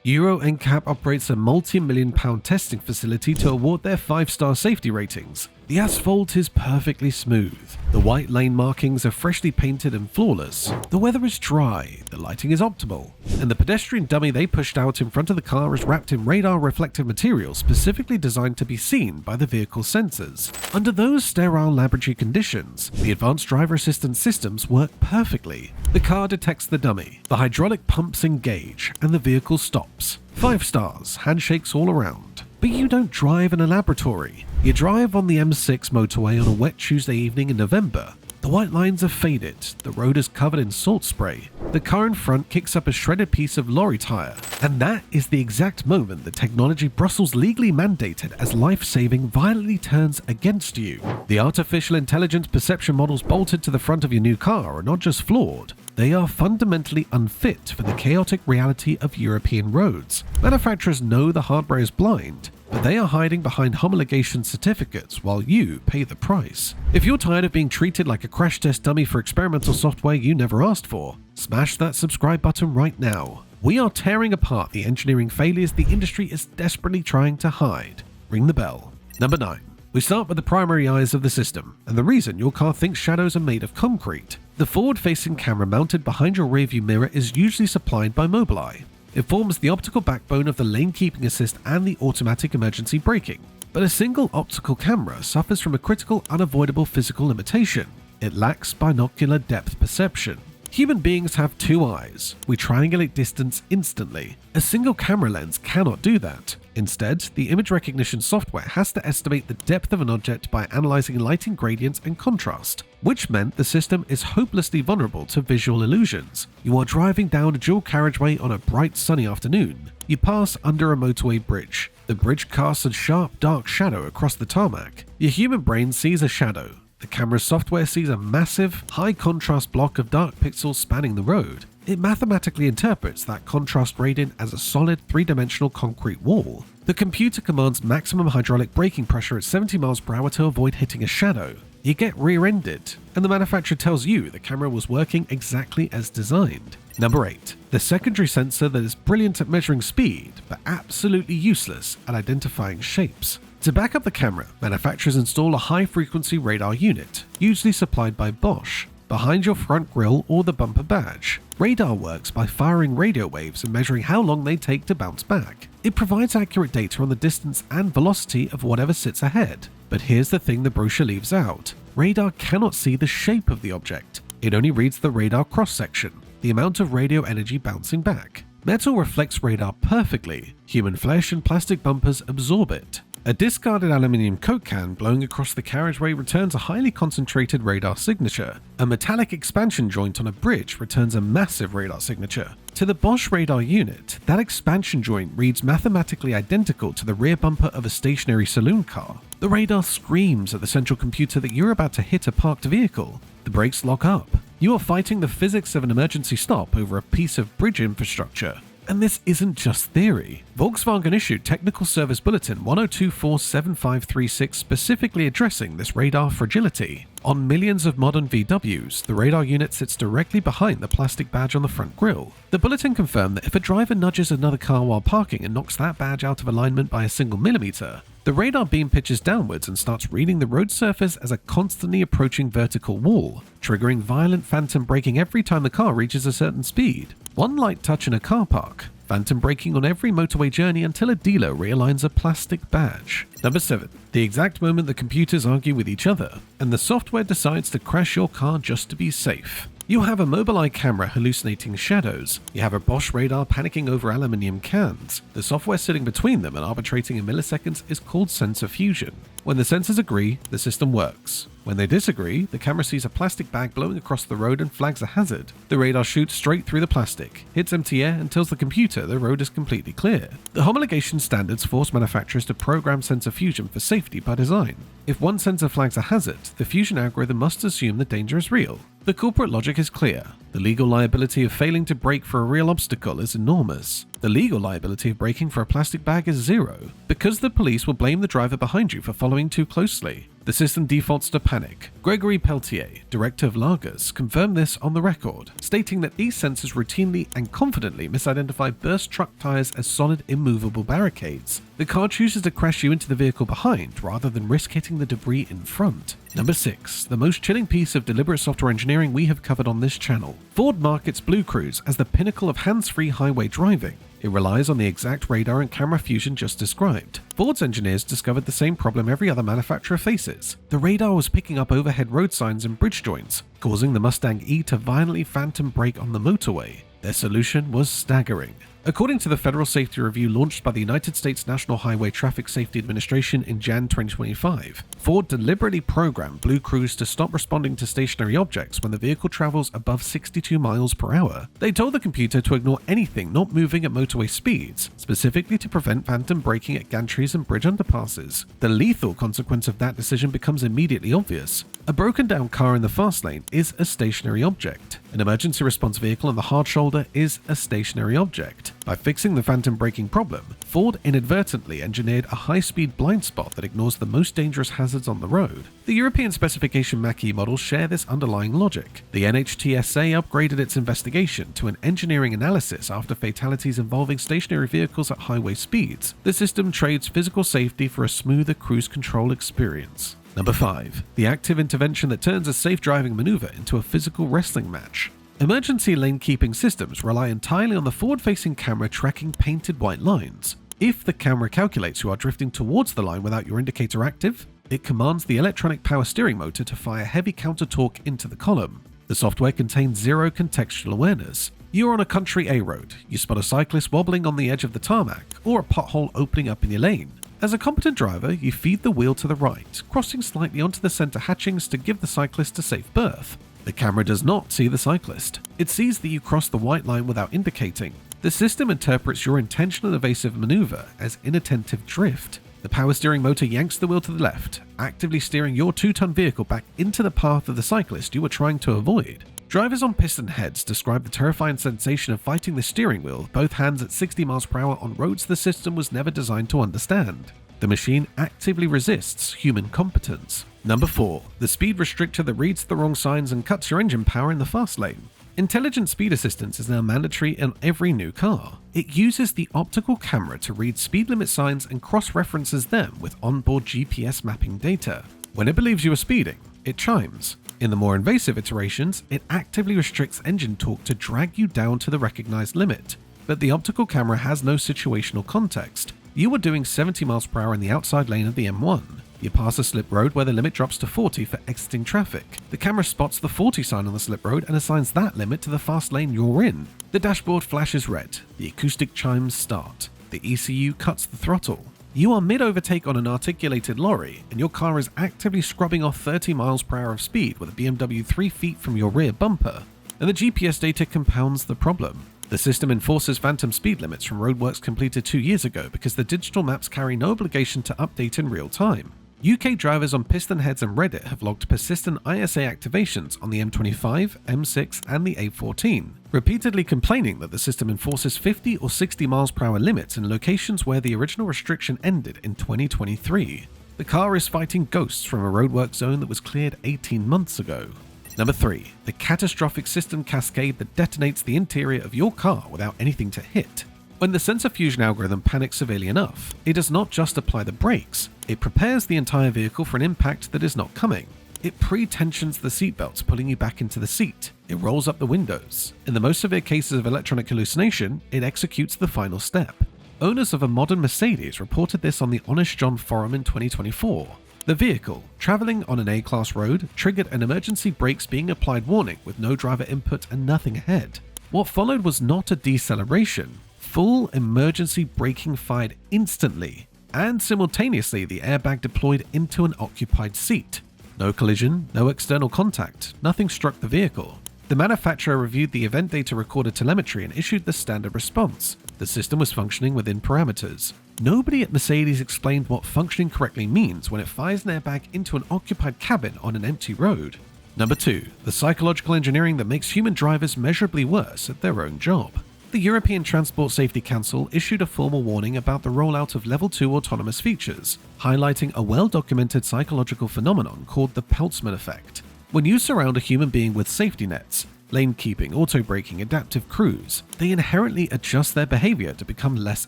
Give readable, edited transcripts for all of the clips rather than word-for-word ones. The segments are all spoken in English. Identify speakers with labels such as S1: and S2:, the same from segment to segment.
S1: Euro NCAP operates a multi-million-pound testing facility to award their 5-star safety ratings. The asphalt is perfectly smooth. The white lane markings are freshly painted and flawless. The weather is dry, the lighting is optimal, and the pedestrian dummy they pushed out in front of the car is wrapped in radar reflective material specifically designed to be seen by the vehicle's sensors. Under those sterile laboratory conditions, the advanced driver assistance systems work perfectly. The car detects the dummy, the hydraulic pumps engage, and the vehicle stops. 5 stars, handshakes all around. But you don't drive in a laboratory. You drive on the M6 motorway on a wet Tuesday evening in November. The white lines are faded, the road is covered in salt spray. The car in front kicks up a shredded piece of lorry tire. And that is the exact moment the technology Brussels legally mandated as life-saving violently turns against you. The artificial intelligence perception models bolted to the front of your new car are not just flawed, they are fundamentally unfit for the chaotic reality of European roads. Manufacturers know the hardware is blind, but they are hiding behind homologation certificates while you pay the price. If you're tired of being treated like a crash test dummy for experimental software you never asked for, smash that subscribe button right now. We are tearing apart the engineering failures the industry is desperately trying to hide. Ring the bell. Number 9. We start with the primary eyes of the system, and the reason your car thinks shadows are made of concrete. The forward-facing camera mounted behind your rearview mirror is usually supplied by Mobileye. It forms the optical backbone of the lane keeping assist and the automatic emergency braking. But a single optical camera suffers from a critical, unavoidable physical limitation. It lacks binocular depth perception. Human beings have 2 eyes. We triangulate distance instantly. A single camera lens cannot do that. Instead, the image recognition software has to estimate the depth of an object by analyzing lighting gradients and contrast, which meant the system is hopelessly vulnerable to visual illusions. You are driving down a dual carriageway on a bright sunny afternoon. You pass under a motorway bridge. The bridge casts a sharp dark shadow across the tarmac. Your human brain sees a shadow. The camera's software sees a massive, high-contrast block of dark pixels spanning the road. It mathematically interprets that contrast gradient as a solid 3-dimensional concrete wall. The computer commands maximum hydraulic braking pressure at 70 miles per hour to avoid hitting a shadow. You get rear-ended, and the manufacturer tells you the camera was working exactly as designed. Number 8. The secondary sensor that is brilliant at measuring speed, but absolutely useless at identifying shapes. To back up the camera, manufacturers install a high-frequency radar unit, usually supplied by Bosch, behind your front grille or the bumper badge. Radar works by firing radio waves and measuring how long they take to bounce back. It provides accurate data on the distance and velocity of whatever sits ahead. But here's the thing the brochure leaves out. Radar cannot see the shape of the object. It only reads the radar cross-section, the amount of radio energy bouncing back. Metal reflects radar perfectly. Human flesh and plastic bumpers absorb it. A discarded aluminium Coke can blowing across the carriageway returns a highly concentrated radar signature. A metallic expansion joint on a bridge returns a massive radar signature. To the Bosch radar unit, that expansion joint reads mathematically identical to the rear bumper of a stationary saloon car. The radar screams at the central computer that you're about to hit a parked vehicle. The brakes lock up. You are fighting the physics of an emergency stop over a piece of bridge infrastructure. And this isn't just theory. Volkswagen issued Technical Service Bulletin 10247536 specifically addressing this radar fragility. On millions of modern VWs, the radar unit sits directly behind the plastic badge on the front grille. The bulletin confirmed that if a driver nudges another car while parking and knocks that badge out of alignment by a single millimeter, the radar beam pitches downwards and starts reading the road surface as a constantly approaching vertical wall, triggering violent phantom braking every time the car reaches a certain speed. One light touch in a car park, phantom braking on every motorway journey until a dealer realigns a plastic badge. Number 7. The exact moment the computers argue with each other, and the software decides to crash your car just to be safe. You have a Mobileye camera hallucinating shadows. You have a Bosch radar panicking over aluminium cans. The software sitting between them and arbitrating in milliseconds is called sensor fusion. When the sensors agree, the system works. When they disagree, the camera sees a plastic bag blowing across the road and flags a hazard. The radar shoots straight through the plastic, hits empty air and tells the computer the road is completely clear. The homologation standards force manufacturers to program sensor fusion for safety by design. If one sensor flags a hazard, the fusion algorithm must assume the danger is real. The corporate logic is clear. The legal liability of failing to brake for a real obstacle is enormous. The legal liability of braking for a plastic bag is zero, because the police will blame the driver behind you for following too closely. The system defaults to panic. Gregory Peltier, director of Lagers, confirmed this on the record, stating that these sensors routinely and confidently misidentify burst truck tires as solid, immovable barricades. The car chooses to crash you into the vehicle behind rather than risk hitting the debris in front. Number 6. The most chilling piece of deliberate software engineering we have covered on this channel. Ford markets BlueCruise as the pinnacle of hands-free highway driving. It relies on the exact radar and camera fusion just described. Ford's engineers discovered the same problem every other manufacturer faces. The radar was picking up overhead road signs and bridge joints, causing the Mustang E to violently phantom brake on the motorway. Their solution was staggering. According to the Federal Safety Review launched by the United States National Highway Traffic Safety Administration in Jan 2025, Ford deliberately programmed BlueCruise to stop responding to stationary objects when the vehicle travels above 62 miles per hour. They told the computer to ignore anything not moving at motorway speeds, specifically to prevent phantom braking at gantries and bridge underpasses. The lethal consequence of that decision becomes immediately obvious. A broken down car in the fast lane is a stationary object. An emergency response vehicle on the hard shoulder is a stationary object. By fixing the phantom braking problem, Ford inadvertently engineered a high-speed blind spot that ignores the most dangerous hazards on the road. The European specification Mach-E models share this underlying logic. The NHTSA upgraded its investigation to an engineering analysis after fatalities involving stationary vehicles at highway speeds. The system trades physical safety for a smoother cruise control experience. Number 5. The active intervention that turns a safe driving maneuver into a physical wrestling match. Emergency lane keeping systems rely entirely on the forward-facing camera tracking painted white lines. If the camera calculates you are drifting towards the line without your indicator active, it commands the electronic power steering motor to fire heavy counter-torque into the column. The software contains zero contextual awareness. You're on a country A road, you spot a cyclist wobbling on the edge of the tarmac, or a pothole opening up in your lane. As a competent driver, you feed the wheel to the right, crossing slightly onto the center hatchings to give the cyclist a safe berth. The camera does not see the cyclist. It sees that you cross the white line without indicating. The system interprets your intentional evasive maneuver as inattentive drift. The power steering motor yanks the wheel to the left, actively steering your 2-ton vehicle back into the path of the cyclist you were trying to avoid. Drivers on piston heads describe the terrifying sensation of fighting the steering wheel with both hands at 60 miles per hour on roads the system was never designed to understand. The machine actively resists human competence. Number 4. The speed restrictor that reads the wrong signs and cuts your engine power in the fast lane. Intelligent speed assistance is now mandatory in every new car. It uses the optical camera to read speed limit signs and cross-references them with onboard GPS mapping data. When it believes you are speeding, it chimes. In the more invasive iterations, it actively restricts engine torque to drag you down to the recognized limit. But the optical camera has no situational context. You are doing 70 miles per hour in the outside lane of the M1. You pass a slip road where the limit drops to 40 for exiting traffic. The camera spots the 40 sign on the slip road and assigns that limit to the fast lane you're in. The dashboard flashes red. The acoustic chimes start. The ECU cuts the throttle. You are mid-overtake on an articulated lorry, and your car is actively scrubbing off 30 miles per hour of speed with a BMW 3 feet from your rear bumper. And the GPS data compounds the problem. The system enforces phantom speed limits from roadworks completed 2 years ago because the digital maps carry no obligation to update in real time. UK drivers on piston heads and Reddit have logged persistent ISA activations on the M25, M6 and the A14, repeatedly complaining that the system enforces 50 or 60 miles per hour limits in locations where the original restriction ended in 2023. The car is fighting ghosts from a roadwork zone that was cleared 18 months ago. Number 3. The catastrophic system cascade that detonates the interior of your car without anything to hit. When the sensor fusion algorithm panics severely enough, it does not just apply the brakes, it prepares the entire vehicle for an impact that is not coming. It pre-tensions the seatbelts, pulling you back into the seat. It rolls up the windows. In the most severe cases of electronic hallucination, it executes the final step. Owners of a modern Mercedes reported this on the Honest John forum in 2024. The vehicle, traveling on an A-class road, triggered an emergency brakes being applied warning with no driver input and nothing ahead. What followed was not a deceleration. Full emergency braking fired instantly, and simultaneously the airbag deployed into an occupied seat. No collision, no external contact, nothing struck the vehicle. The manufacturer reviewed the event data recorded telemetry and issued the standard response. The system was functioning within parameters. Nobody at Mercedes explained what functioning correctly means when it fires an airbag into an occupied cabin on an empty road. Number 2. The psychological engineering that makes human drivers measurably worse at their own job. The European Transport Safety Council issued a formal warning about the rollout of Level 2 autonomous features, highlighting a well-documented psychological phenomenon called the Peltzman effect. When you surround a human being with safety nets, lane keeping, auto-braking, adaptive cruise, they inherently adjust their behavior to become less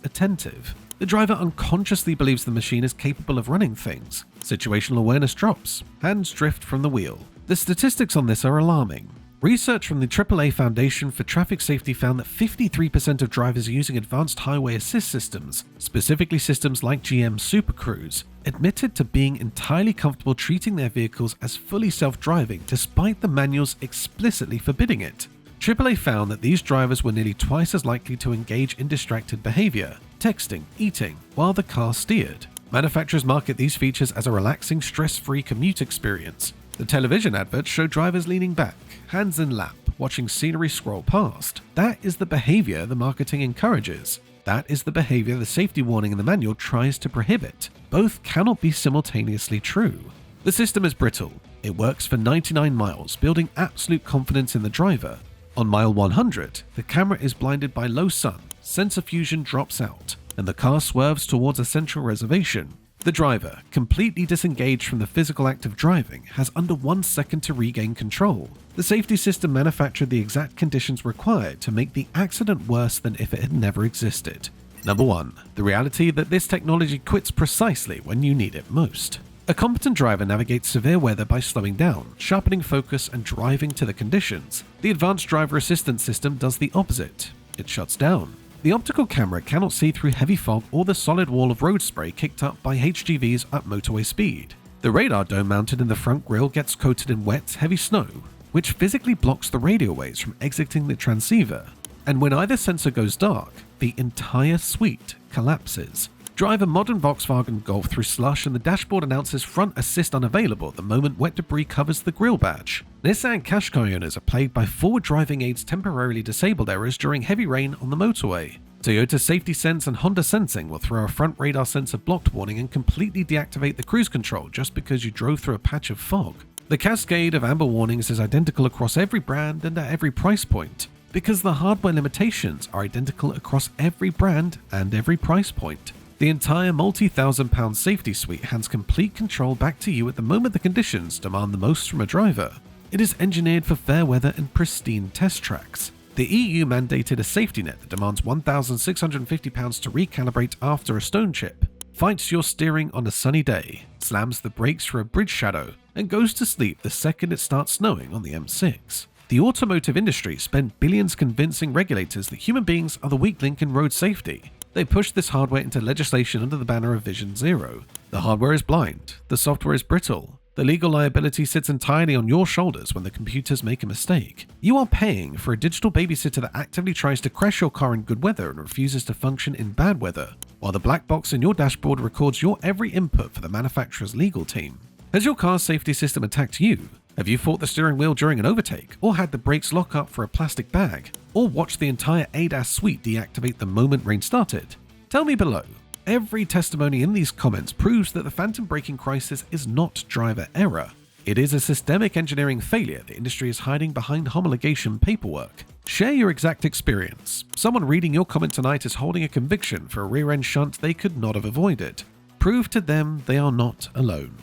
S1: attentive. The driver unconsciously believes the machine is capable of running things. Situational awareness drops. Hands drift from the wheel. The statistics on this are alarming. Research from the AAA Foundation for Traffic Safety found that 53% of drivers using advanced highway assist systems, specifically systems like GM's Super Cruise, admitted to being entirely comfortable treating their vehicles as fully self-driving despite the manuals explicitly forbidding it. AAA found that these drivers were nearly twice as likely to engage in distracted behavior, texting, eating, while the car steered. Manufacturers market these features as a relaxing, stress-free commute experience. The television adverts show drivers leaning back, hands in lap, watching scenery scroll past. That is the behavior the marketing encourages. That is the behavior the safety warning in the manual tries to prohibit. Both cannot be simultaneously true. The system is brittle. It works for 99 miles, building absolute confidence in the driver. On mile 100, the camera is blinded by low sun, sensor fusion drops out, and the car swerves towards a central reservation. The driver, completely disengaged from the physical act of driving, has under 1 second to regain control. The safety system manufactured the exact conditions required to make the accident worse than if it had never existed. Number 1. The reality that this technology quits precisely when you need it most. A competent driver navigates severe weather by slowing down, sharpening focus, and driving to the conditions. The advanced driver assistance system does the opposite. It shuts down. The optical camera cannot see through heavy fog or the solid wall of road spray kicked up by HGVs at motorway speed. The radar dome mounted in the front grille gets coated in wet, heavy snow, which physically blocks the radio waves from exiting the transceiver. And when either sensor goes dark, the entire suite collapses. Drive a modern Volkswagen Golf through slush and the dashboard announces front assist unavailable the moment wet debris covers the grille badge. Nissan Qashqai owners are plagued by forward driving aids temporarily disabled errors during heavy rain on the motorway. Toyota Safety Sense and Honda Sensing will throw a front radar sensor blocked warning and completely deactivate the cruise control just because you drove through a patch of fog. The cascade of amber warnings is identical across every brand and at every price point, because the hardware limitations are identical across every brand and every price point. The entire multi-thousand-pound safety suite hands complete control back to you at the moment the conditions demand the most from a driver. It is engineered for fair weather and pristine test tracks. The EU mandated a safety net that demands £1,650 to recalibrate after a stone chip, fights your steering on a sunny day, slams the brakes for a bridge shadow, and goes to sleep the second it starts snowing on the M6. The automotive industry spent billions convincing regulators that human beings are the weak link in road safety. They pushed this hardware into legislation under the banner of Vision Zero. The hardware is blind, the software is brittle, the legal liability sits entirely on your shoulders when the computers make a mistake. You are paying for a digital babysitter that actively tries to crash your car in good weather and refuses to function in bad weather, while the black box in your dashboard records your every input for the manufacturer's legal team. Has your car's safety system attacked you? Have you fought the steering wheel during an overtake, or had the brakes lock up for a plastic bag, or watched the entire ADAS suite deactivate the moment rain started? Tell me below. Every testimony in these comments proves that the phantom braking crisis is not driver error. It is a systemic engineering failure the industry is hiding behind homologation paperwork. Share your exact experience. Someone reading your comment tonight is holding a conviction for a rear-end shunt they could not have avoided. Prove to them they are not alone.